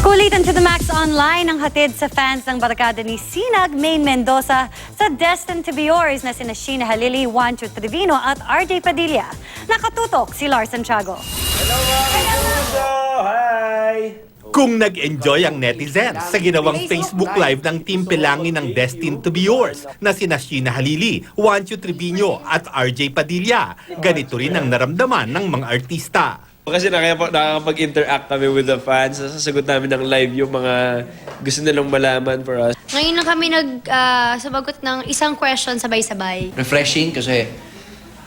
Kulitan to the max online ang hatid sa fans ng barkada ni Sinag Maine Mendoza sa Destined to be Yours na sina Sheena Halili, Juancho Trevino at RJ Padilla. Nakatutok si Lars Santiago. Hello mga kapuso! Hi! Kung nag-enjoy ang netizens sa ginawang Facebook Live ng Team Pelangin ng Destined to be Yours na sina Sheena Halili, Juancho Trevino at RJ Padilla, ganito rin ang naramdaman ng mga artista. Kasi nakakapag-interact kami with the fans. Sasagot namin ng live yung mga gusto nilang malaman for us. Ngayon lang kami sumagot ng isang question sabay-sabay. Refreshing kasi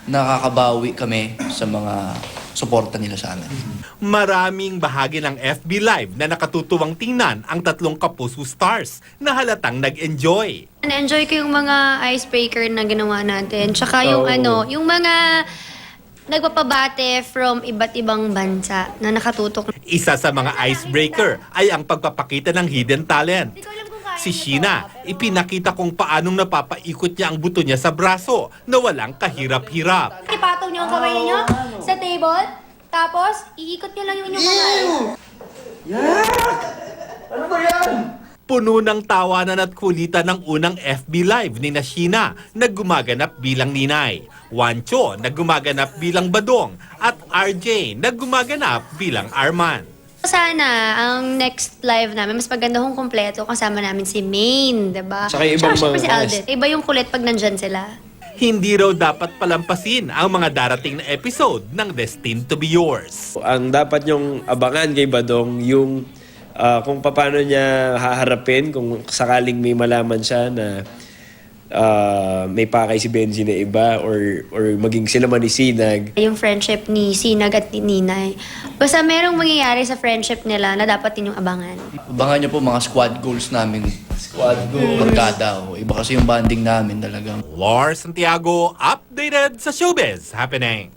nakakabawi kami sa mga suporta nila sa amin. Maraming bahagi ng FB Live na nakatutuwang tingnan ang tatlong kapuso stars na halatang nag-enjoy. Na-enjoy ko yung mga icebreaker na ginawa natin. Tsaka yung yung mga nagpapabate from iba't ibang bansa na nakatutok. Isa sa mga icebreaker ay ang pagpapakita ng hidden talent. Si Sheena, ipinakita kung paanong napapaikot niya ang buto niya sa braso na walang kahirap-hirap. Ipatong niyo ang kamay niyo sa table, tapos iikot niyo lang yung inyong kamay. Puno ng tawanan at kulitan ng unang FB Live ni Sheena na gumaganap bilang ninay, Juancho na gumaganap bilang badong, at RJ na gumaganap bilang Arman. Sana ang next live namin, mas maganda kung kompleto kasama namin si Maine, diba? Saka yung ibang syempre mga si Alden. Iba yung kulit pag nandyan sila. Hindi raw dapat palampasin ang mga darating na episode ng Destined to be Yours. Ang dapat nyong abangan kay Badong yung kung paano niya haharapin kung sakaling may malaman siya na may pakay si Benji na iba or maging sila man ni Sinag. Yung friendship ni Sinag at ni Ninay. Basta merong mangyayari sa friendship nila na dapat ninyong abangan. Abangan niyo po mga squad goals namin. Squad goals. Barkada. Iba kasi yung banding namin talagang. Lars Santiago, updated sa Showbiz Happening.